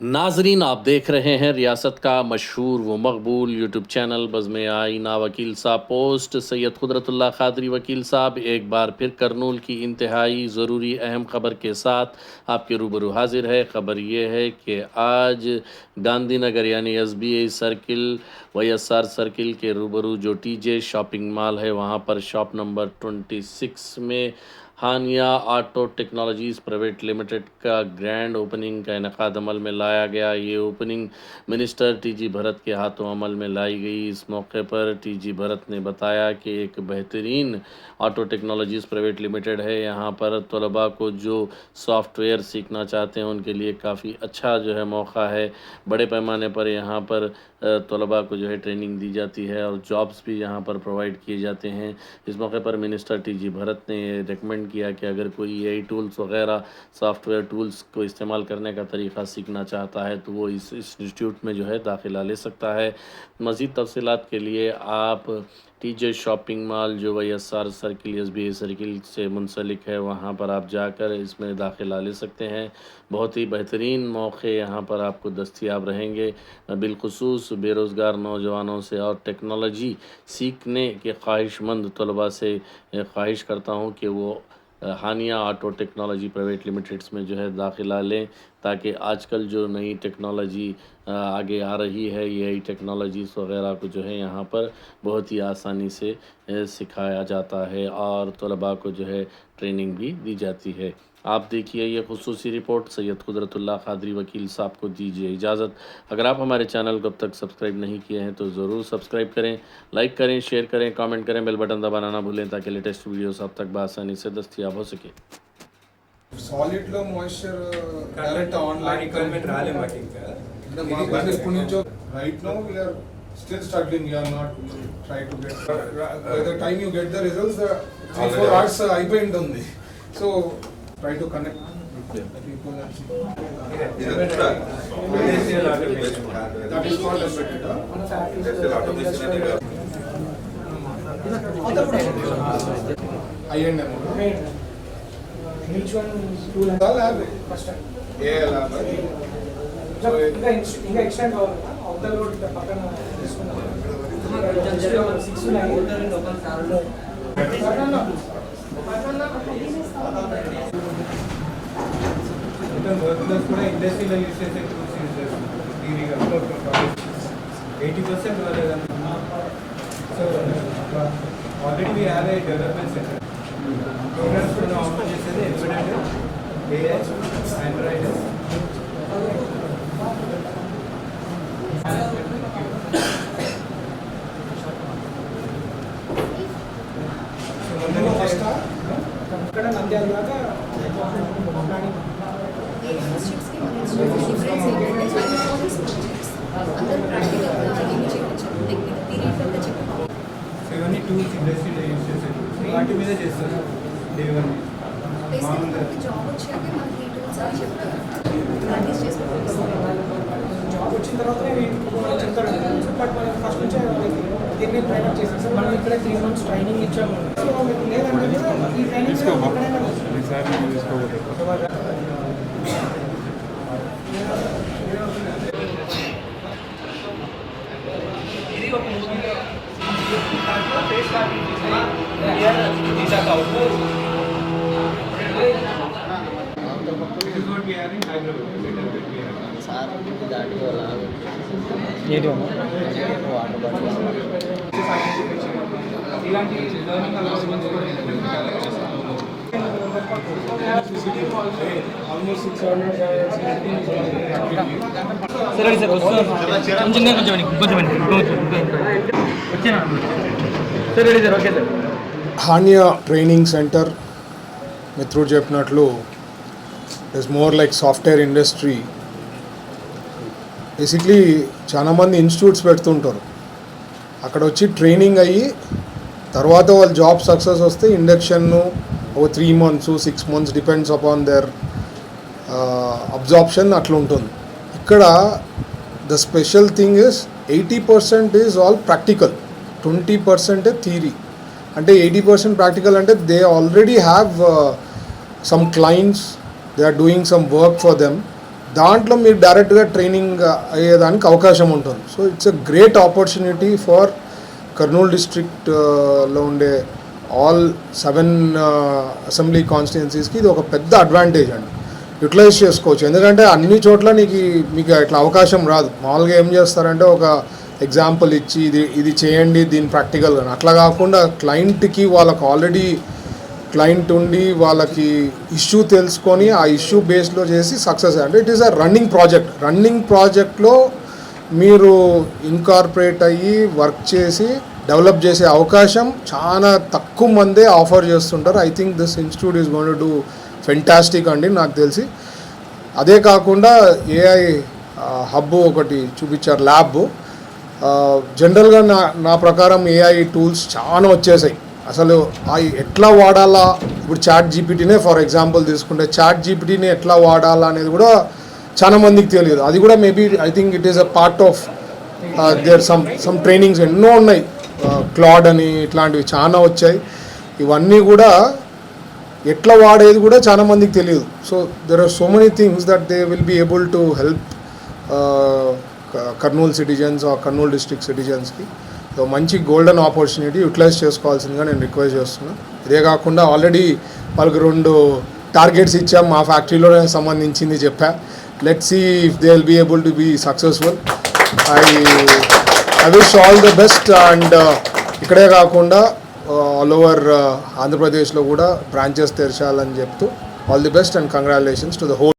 नाजरीन, आप देख रहे हैं रियासत का मशहूर व मकबूल यूट्यूब चैनल बज़्म आईना। वकील साहब पोस्ट सैयद कुदरतुल्लाह क़ादरी वकील साहब एक बार फिर करनूल की इंतहाई ज़रूरी अहम ख़बर के साथ आपके रूबरू हाजिर है। ख़बर ये है कि आज गांधी नगर यानी SBI सर्किल YSR सर्किल के रूबरू जो TJ शॉपिंग मॉल है, वहाँ पर शॉप नंबर 26 में हानिया ऑटो टेक्नोलॉजीज़ प्राइवेट लिमिटेड का ग्रैंड ओपनिंग का इनकाद अमल में लाया गया। ये ओपनिंग मिनिस्टर TG भरत के हाथों अमल में लाई गई। इस मौके पर TG भरत ने बताया कि एक बेहतरीन ऑटो टेक्नोलॉजीज़ प्राइवेट लिमिटेड है। यहाँ पर तलबा को जो सॉफ्टवेयर सीखना चाहते हैं उनके लिए काफ़ी अच्छा जो है मौका है। बड़े पैमाने पर यहाँ पर तलबा को जो है ट्रेनिंग दी जाती है और जॉब्स भी यहाँ पर प्रोवाइड किए जाते हैं। इस मौके पर मिनिस्टर TG भरत ने रेकमेंड किया कि अगर कोई AI टूल्स वगैरह सॉफ्टवेयर टूल्स को इस्तेमाल करने का तरीक़ा सीखना चाहता है तो वो इस इंस्टीट्यूट में जो है दाखिला ले सकता है। मज़ीद तफ़सीलात के लिए आप TJ शॉपिंग मॉल जो YSR सर्किल SBI सर्किल से मुंसलिक है वहाँ पर आप जाकर इसमें दाखिला ले सकते हैं। बहुत ही बेहतरीन मौके यहाँ पर आपको दस्तयाब रहेंगे। बिलखुसूस बेरोज़गार नौजवानों से और टेक्नोलॉजी सीखने के ख्वाहिशमंद तलबा से ख्वाहिश करता हूँ कि वो हानिया ऑटो टेक्नोलॉजी प्राइवेट लिमिटेड्स में जो है दाखिला लें, ताकि आजकल जो नई टेक्नोलॉजी आगे आ रही है, AI टेक्नोलॉजीज़ वगैरह को जो है यहाँ पर बहुत ही आसानी से सिखाया जाता है और तलबा को जो है ट्रेनिंग भी दी जाती है। आप देखिए ये खुसूसी रिपोर्ट। सैयद कुदरतुल्लाह क़ादरी वकील साहब को दीजिए इजाज़त। अगर आप हमारे चैनल को अब तक सब्सक्राइब नहीं किए हैं तो ज़रूर सब्सक्राइब करें, लाइक करें, शेयर करें, कमेंट करें, बेल बटन दबाना ना भूलें ताकि लेटेस्ट वीडियोस आप तक बआसानी से दस्तयाब हो सके। సాలిడ్ లో మాయిశ్చర్ డైరెక్ట్ ఆన్లైన్ రిక్వైర్మెంట్ రాలే మాకు ఇంకా ఇప్పుడు నుంచో right now we are still struggling we are not try to get by the time you get the results 3-4 hours అయిపోయింది ఉంది. So try to connect people and see that is not embedded I&M Which one tool and all have first time? ALM ఇంకా extend అవ్వాలి అవతల road పక్కన తీసుకున్నాం 6 workers కూడా ఇండస్ట్రీలో use చేసే టూల్స్ యూజ్ చేస్తున్నారు. 80% వాళ్ళే. So already we have a development centre. Programmes కూడా ఆఫర్ చేసేది ఎంబెడెడ్ AI ఆండ్రాయిడ్ ఇక్కడ నంద్యాల దాకా ప్లానింగ్ యూనివర్సిటీస్కి మన ఇన్స్టిట్యూట్ డిఫరెన్స్ ఏంటంటే అందరూ ప్రాక్టికల్గా ఏమి చేయవచ్చు టెక్నిక్ పీరియడ్ వల్ల చెప్పాలి. సో ఇవన్నీ టూల్స్ ఇండస్ట్రీలో యూజ్ చేసే టూల్స్ వాటి మీద చేస్తారు డే 1 బేసిక్గా జాబ్ వచ్చాక మనకి ఈ టూల్స్ అని చెప్తారు, ప్రాక్టీస్ చేసుకోవాలి. జాబ్ వచ్చిన తర్వాత చెప్తాడు బట్ మనం ఫస్ట్ నుంచే దీన్ని ట్రైనప్ చేసాం సార్. మనం ఇక్కడ 3 months ట్రైనింగ్ ఇచ్చాము. సో మీకు లేదంటే ఈ ట్రైనింగ్ ఇలాంటి లెర్నింగ్ అనౌన్స్మెంట్స్ కూడా ఆల్మోస్ట్ 600 సరే సార్ వస్తాను వచ్చాను sir. Ready sir. Okay sir. Hania training centre మిత్రుడు చెప్పినట్లు it's more like software industry. Basically చాలామంది ఇన్స్టిట్యూట్స్ పెడుతుంటారు, అక్కడ వచ్చి ట్రైనింగ్ అయ్యి తర్వాత వాళ్ళు జాబ్ సక్సెస్ వస్తే ఇండక్షన్ ఒక 3 months 6 months depends upon their absorption అట్లా ఉంటుంది. ఇక్కడ the special thing is 80% is all practical, 20% theory. అంటే 80% ప్రాక్టికల్ అంటే they already have some clients, they are doing some work for them. దాంట్లో మీరు డైరెక్ట్గా ట్రైనింగ్ అయ్యేదానికి అవకాశం ఉంటుంది. So it's a great opportunity for Kurnool డిస్ట్రిక్ట్లో ఉండే ఆల్ 7 అసెంబ్లీ కాన్స్టిట్యున్సీస్కి ఇది ఒక పెద్ద అడ్వాంటేజ్ అండి. యూటిలైజ్ చేసుకోవచ్చు, ఎందుకంటే అన్ని చోట్ల మీకు ఇట్లా అవకాశం రాదు. మామూలుగా ఏం చేస్తారంటే ఒక ఎగ్జాంపుల్ ఇచ్చి ఇది చేయండి దీని ప్రాక్టికల్గా, అట్లా కాకుండా క్లయింట్కి వాళ్ళకు ఆల్రెడీ క్లయింట్ ఉండి వాళ్ళకి ఇష్యూ తెలుసుకొని ఆ ఇష్యూ బేస్లో చేసి సక్సెస్ అంటే ఇట్ ఈస్ అ రన్నింగ్ ప్రాజెక్ట్లో మీరు ఇన్కార్పొరేట్ అయ్యి వర్క్ చేసి డెవలప్ చేసే అవకాశం చాలా తక్కువ మందే ఆఫర్ చేస్తుంటారు. I think this institute is going to do fantastic అండి నాకు తెలిసి. అదే కాకుండా ఏఐ హబ్ ఒకటి చూపించారు, ల్యాబ్. జనరల్గా నా ప్రకారం ఏఐ టూల్స్ చాలా వచ్చేసాయి. అసలు ఎట్లా వాడాలా, ఇప్పుడు చాట్ జీపీటీనే ఫర్ ఎగ్జాంపుల్ తీసుకుంటే చాట్ జీపీటీని ఎట్లా వాడాలా అనేది కూడా చాలా మందికి తెలియదు. అది కూడా maybe I think it is a part of their some trainings ఎన్నో ఉన్నాయి. క్లాడ్ అని ఇట్లాంటివి చాలా వచ్చాయి. ఇవన్నీ కూడా ఎట్లా వాడేది కూడా చాలా మందికి తెలియదు. So there are so many things that they will be able to help Kurnool citizens ఆ కర్నూలు డిస్ట్రిక్ట్ సిటిజన్స్కి. సో మంచి గోల్డెన్ ఆపర్చునిటీ యూటిలైజ్ చేసుకోవాల్సిందిగా నేను రిక్వెస్ట్ చేస్తున్నాను. ఇదే కాకుండా ఆల్రెడీ వాళ్ళకి 2 టార్గెట్స్ ఇచ్చాం, మా ఫ్యాక్టరీలోనే సంబంధించింది చెప్పా. Let's see if they will be able to be successful. I wish all the best. And ఇక్కడే కాకుండా ఆల్ ఓవర్ ఆంధ్రప్రదేశ్లో కూడా బ్రాంచెస్ తెరచాలని చెప్తూ all the best and congratulations to the whole